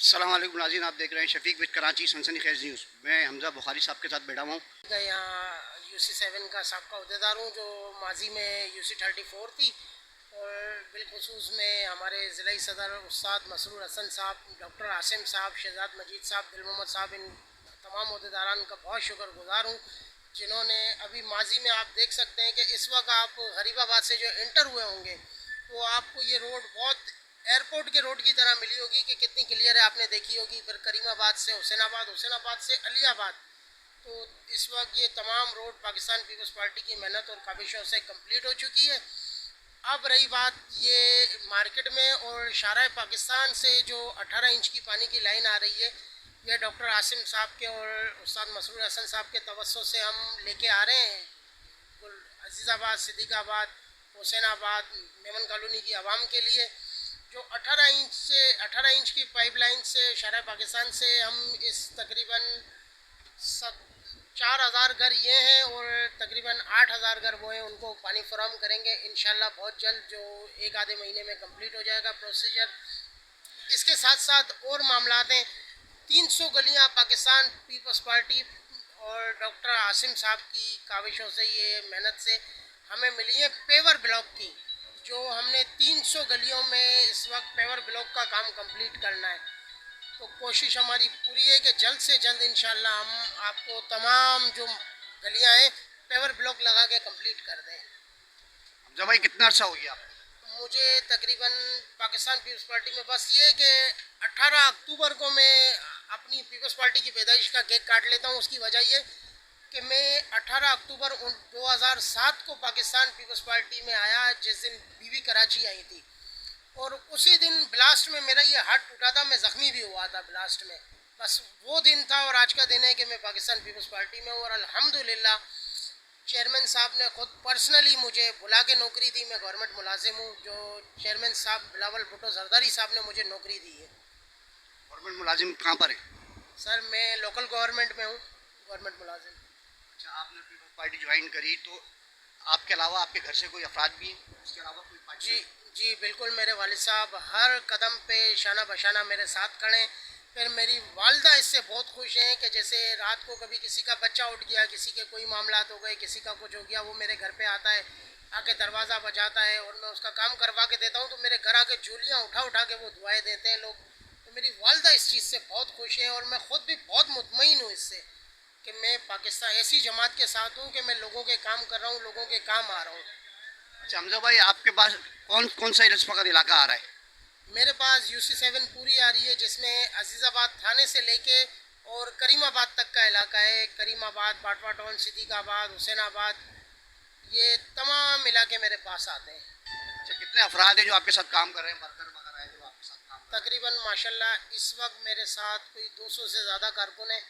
अस्सलाम वालेकुम नाज़रीन, आप देख रहे हैं शफीक विद कराची सनसनी खेज न्यूज़। मैं हमजा बुखारी साहब के साथ बैठा हुआ हूँ। यहाँ UC7 का साबका अहदेदार हूँ, जो माजी में UC34 थी। और बिलखसूस में हमारे ज़िला सदर उस्ताद मसरूर हसन साहब, डॉक्टर आसिम साहब, शहजाद मजीद साहब, दिल मोहम्मद साहब, इन तमाम अहदेदारान का बहुत शुक्रगुजार हूँ, जिन्होंने अभी माजी में आप देख सकते हैं कि इस वक्त आप गरीबाबाद से जो इंटर हुए होंगे तो आपको ये रोड बहुत एयरपोर्ट के रोड की तरह मिली होगी कि कितनी क्लियर है, आपने देखी होगी। फिर करीमाबाद से हुसैनाबाद, हुसैनाबाद से अलियाबाद। तो इस वक्त ये तमाम रोड पाकिस्तान पीपल्स पार्टी की मेहनत और काविशों से कंप्लीट हो चुकी है। अब रही बात ये मार्केट में और शारा पाकिस्तान से जो 18 इंच की पानी की लाइन आ रही है, यह डॉक्टर आसिम साहब के और उस्ताद मसरूर हसन साहब के तवज्जो से हम लेके आ रहे हैं। अजीज़ाबाद, सिद्दीकाबाद, हुसैनाबाद, मेमन कॉलोनी की आवाम के लिए जो 18 इंच की पाइपलाइन से शारा पाकिस्तान से हम इस तकरीबन 4,000 घर ये हैं और तकरीबन 8,000 घर वो हैं, उनको पानी फराहम करेंगे इंशाल्लाह बहुत जल्द, जो एक आधे महीने में कंप्लीट हो जाएगा प्रोसीजर। इसके साथ साथ और मामला हैं। 300 गलियां पाकिस्तान पीपल्स पार्टी और डॉक्टर आसिम साहब की काविशों से, ये मेहनत से हमें मिली है पेवर ब्लॉक की, जो हमने 300 गलियों में इस वक्त पेवर ब्लॉक का काम कंप्लीट करना है। तो कोशिश हमारी पूरी है कि जल्द से जल्द इंशाल्लाह हम आपको तमाम जो गलियां हैं पेवर ब्लॉक लगा के कंप्लीट कर दें। हमजा भाई, कितना अर्सा हो गया आप? मुझे तकरीबन पाकिस्तान पीपल्स पार्टी में बस ये कि 18 अक्टूबर को मैं अपनी पीपल्स पार्टी की पैदाइश का केक काट लेता हूँ। उसकी वजह ये कि मैं 18 अक्टूबर 2007 को पाकिस्तान पीपल्स पार्टी में आया, जिस दिन बीबी कराची आई थी। और उसी दिन ब्लास्ट में मेरा ये हाथ टूटा था, मैं ज़ख्मी भी हुआ था ब्लास्ट में। बस वो दिन था और आज का दिन है कि मैं पाकिस्तान पीपल्स पार्टी में हूँ। और अल्हम्दुलिल्लाह चेयरमैन साहब ने खुद पर्सनली मुझे बुला के नौकरी दी। मैं गवर्नमेंट मुलाजिम हूँ, जो चेयरमैन साहब बिलावल भुट्टो जरदारी साहब ने मुझे नौकरी दी है। गवर्नमेंट मुलाजिम कहाँ पर है? सर मैं लोकल गवर्नमेंट में हूँ, गवर्नमेंट मुलाजिम। अच्छा, आपने पीपल्स पार्टी ज्वाइन करी तो आपके अलावा आपके घर से कोई अफराद भी हैं, उसके अलावा कोई पार्टी? जी जी बिल्कुल, मेरे वालिद साहब हर कदम पे शाना बशाना मेरे साथ खड़े। फिर मेरी वालदा इससे बहुत खुश हैं कि जैसे रात को कभी किसी का बच्चा उठ गया, किसी के कोई मामला हो गए, किसी का कुछ हो गया, वो मेरे घर पे आता है, आके दरवाज़ा बजाता है और मैं उसका काम करवा के देता हूँ। तो मेरे घर आके झूलियाँ उठा उठा के वो दुआएं देते हैं लोग। तो मेरी वालदा इस चीज़ से बहुत खुश हैं और मैं ख़ुद भी बहुत मुतमईन हूँ इससे कि मैं पाकिस्तान ऐसी जमात के साथ हूँ कि मैं लोगों के काम कर रहा हूँ, लोगों के काम आ रहा हूँ। अच्छा हमजा भाई, आपके पास कौन कौन सा इलाका इलाका आ रहा है? मेरे पास UC7 पूरी आ रही है, जिसमें अजीज़ाबाद थाने से लेके और करीमाबाद तक का इलाका है। करीमाबाद, बाटवा टाउन, सिद्दीकाबाद, हुसैनाबाद, ये तमाम इलाके मेरे पास आते हैं। अच्छा, कितने अफराद हैं जो आपके साथ काम कर रहे हैं, वर्कर वगैरह हैं जो आपके साथ काम कर रहे हैं? तकरीबन माशाल्लाह इस वक्त मेरे साथ कोई 200 से ज़्यादा कारकुन हैं,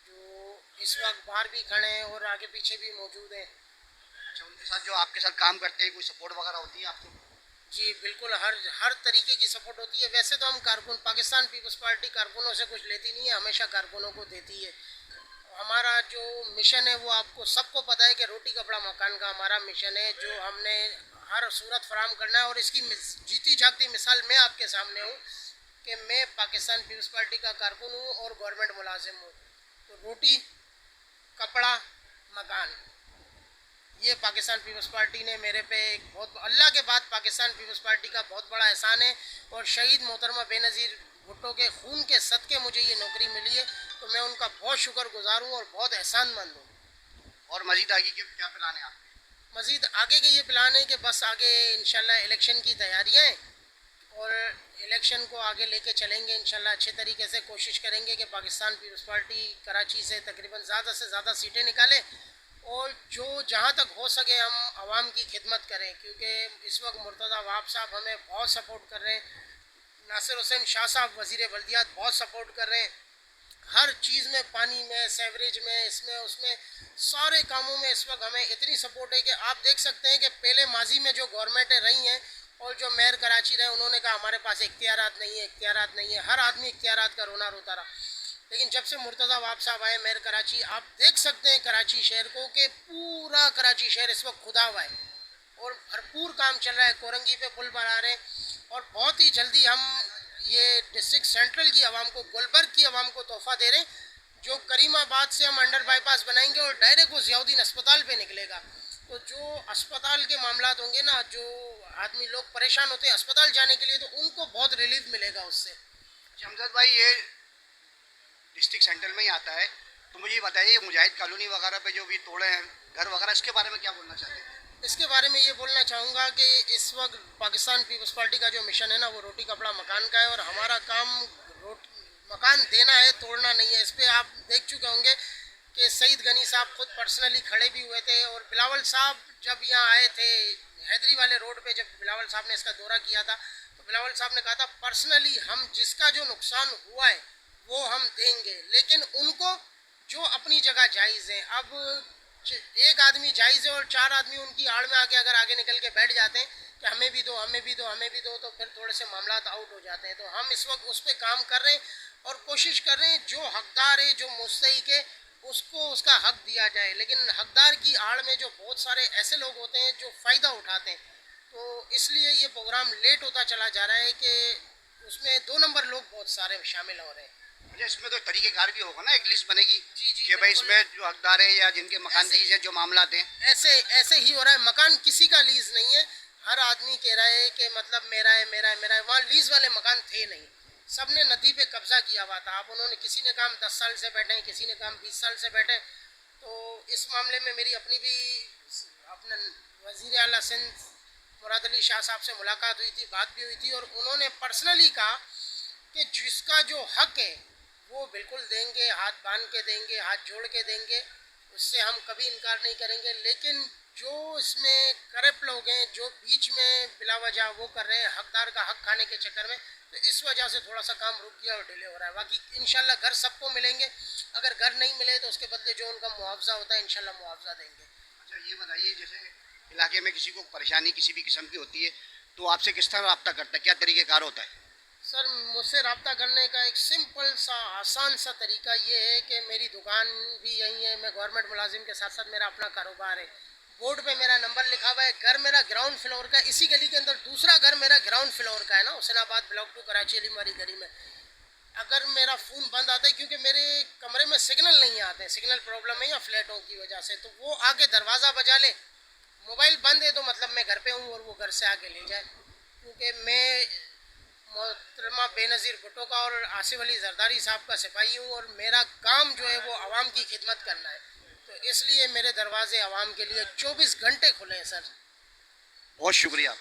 जो इस वक्त बाहर भी खड़े हैं और आगे पीछे भी मौजूद हैं। अच्छा, उनके साथ जो आपके साथ काम करते हैं, कोई सपोर्ट वगैरह होती है आपको? जी बिल्कुल, हर तरीके की सपोर्ट होती है। वैसे तो हम कारकुन, पाकिस्तान पीपल्स पार्टी कारकुनों से कुछ लेती नहीं है, हमेशा कारकुनों को देती है। हमारा जो मिशन है वो आपको सबको पता है कि रोटी कपड़ा मकान का हमारा मिशन है, जो हमने हर सूरत फराम करना है। और इसकी जीती जागती मिसाल मैं आपके सामने हूँ कि मैं पाकिस्तान पीपल्स पार्टी का कारकुन हूँ और गवर्नमेंट मुलाजिम हूँ। तो रोटी कपड़ा मकान, ये पाकिस्तान पीपल्स पार्टी ने मेरे पे एक बहुत, अल्लाह के बाद पाकिस्तान पीपल्स पार्टी का बहुत बड़ा एहसान है। और शहीद मोहतरमा बेनज़ीर भुट्टो के खून के सदक़े मुझे ये नौकरी मिली है, तो मैं उनका बहुत शुक्रगुजार हूँ और बहुत एहसानमंद हूँ। और मजीद आगे के क्या प्लान है आपके? मज़ीद आगे के ये प्लान है कि बस आगे इंशाल्लाह इलेक्शन की तैयारियाँ हैं और इलेक्शन को आगे लेके चलेंगे इंशाल्लाह। अच्छे तरीके से कोशिश करेंगे कि पाकिस्तान पीपल्स पार्टी कराची से तकरीबन ज़्यादा से ज़्यादा सीटें निकाले और जो जहाँ तक हो सके हम आवाम की खिदमत करें, क्योंकि इस वक्त मुर्तज़ा वहाब साहब हमें बहुत सपोर्ट कर रहे हैं। नासिर हुसैन शाह साहब वज़ीर बल्दियात बहुत सपोर्ट कर रहे हैं। हर चीज़ में, पानी में, सेवरेज में, इसमें उसमें, सारे कामों में इस वक्त हमें इतनी सपोर्ट है कि आप देख सकते हैं कि पहले माजी में जो गवर्नमेंटें रही हैं और जो मेयर कराची रहे, उन्होंने कहा हमारे पास इख्तियारात नहीं है, इख्तियारात नहीं है, हर आदमी इख्तियारात का रोना रोता रहा। लेकिन जब से मुर्तज़ा वहाब साहब आए मेयर कराची, आप देख सकते हैं कराची शहर को कि पूरा कराची शहर इस वक्त खुदा हुआ है और भरपूर काम चल रहा है। कोरंगी पे पुल बना रहे हैं और बहुत ही जल्दी हम ये डिस्ट्रिक्ट सेंट्रल की आवाम को, गुलबर्ग की आवाम को तोहफा दे रहे हैं। जो करीमाबाद से हम अंडर बाईपास बनाएंगे और डायरेक्ट वो ज़ियाउद्दीन अस्पताल पे निकलेगा। तो जो अस्पताल के मामलात होंगे ना, जो आदमी लोग परेशान होते हैं अस्पताल जाने के लिए, तो उनको बहुत रिलीफ मिलेगा उससे। शमजाद भाई, ये डिस्ट्रिक्ट सेंट्रल में ही आता है, तो मुझे ये बताइए, मुजाहिद कॉलोनी वगैरह पे जो भी तोड़े हैं घर वगैरह, इसके बारे में क्या बोलना चाहते हैं? इसके बारे में ये बोलना चाहूँगा कि इस वक्त पाकिस्तान पीपल्स पार्टी का जो मिशन है ना, वो रोटी कपड़ा मकान का है, और हमारा काम मकान देना है, तोड़ना नहीं है। इस पर आप देख चुके होंगे कि सईद गनी साहब खुद पर्सनली खड़े भी हुए थे, और बिलावल साहब जब यहाँ आए थे हैदरी वाले रोड पे, जब बिलावल साहब ने इसका दौरा किया था, तो बिलावल साहब ने कहा था पर्सनली हम जिसका जो नुकसान हुआ है वो हम देंगे, लेकिन उनको जो अपनी जगह जायज़ है। अब एक आदमी जायज़ है और चार आदमी उनकी आड़ में आके अगर आगे निकल के बैठ जाते हैं कि हमें भी दो, हमें भी दो, हमें भी दो, तो फिर थोड़े से मामला आउट हो जाते हैं। तो हम इस वक्त उस पर काम कर रहे हैं और कोशिश कर रहे हैं जो हकदार है, जो मुस्तहिक है, उसको उसका हक दिया जाए। लेकिन हकदार की आड़ में जो बहुत सारे ऐसे लोग होते हैं जो फ़ायदा उठाते हैं, तो इसलिए ये प्रोग्राम लेट होता चला जा रहा है कि उसमें 2 नंबर लोग बहुत सारे शामिल हो रहे हैं। अच्छा, इसमें तो तरीकेकार भी होगा ना, एक लिस्ट बनेगी जी जी, कि भाई इसमें जो हकदार है या जिनके मकान लीज है, जो मामला हैं। ऐसे ऐसे ही हो रहा है। मकान किसी का लीज नहीं है, हर आदमी कह रहा है कि मतलब मेरा है, मेरा है, मेरा है। वहाँ लीज वाले मकान थे नहीं, सबने नदी पे कब्जा किया हुआ था। अब उन्होंने, किसी ने काम 10 साल से बैठे, किसी ने काम 20 साल से बैठे। तो इस मामले में मेरी अपनी भी अपने वज़ीर आला सिंध मुराद अली शाह साहब से मुलाकात हुई थी, बात भी हुई थी, और उन्होंने पर्सनली कहा कि जिसका जो हक है वो बिल्कुल देंगे, हाथ बांध के देंगे, हाथ जोड़ के देंगे, उससे हम कभी इनकार नहीं करेंगे। लेकिन जो इसमें करप्ट लोग हैं, जो बीच में बिला वजह वो कर रहे हैं हकदार का हक खाने के चक्कर में, तो इस वजह से थोड़ा सा काम रुक गया और डिले हो रहा है। बाकी इंशाल्लाह घर सबको मिलेंगे, अगर घर नहीं मिले तो उसके बदले जो उनका मुआवजा होता है इंशाल्लाह मुआवजा देंगे। अच्छा, ये बताइए, जैसे इलाके में किसी को परेशानी किसी भी किस्म की होती है तो आपसे किस तरह रब्ता करता है, क्या तरीक़ेकार होता है? सर, मुझसे रब्ता करने का एक सिंपल सा आसान सा तरीका ये है कि मेरी दुकान भी यहीं है, मैं गवर्नमेंट मुलाजिम के साथ साथ मेरा अपना कारोबार है। बोर्ड पे मेरा नंबर लिखा हुआ है। घर मेरा ग्राउंड फ्लोर का, इसी गली के अंदर दूसरा घर मेरा ग्राउंड फ्लोर का है ना, हुसैनाबाद ब्लॉक 2 कराची अली मारी गली में। अगर मेरा फ़ोन बंद आता है क्योंकि मेरे कमरे में सिग्नल नहीं आते हैं, सिग्नल प्रॉब्लम है या फ्लैटों की वजह से, तो वो आके दरवाज़ा बजा ले, मोबाइल बंद है तो मतलब मैं घर पे हूँ और वो घर से आके ले जाए। क्योंकि मैं मोहतरमा बेनज़ीर भुट्टो का और आसिफ अली जरदारी साहब का सिपाही हूँ, और मेरा काम जो है वो आवाम की खिदमत करना है। तो इसलिए मेरे दरवाजे आवाम के लिए 24 घंटे खुले हैं सर। बहुत शुक्रिया।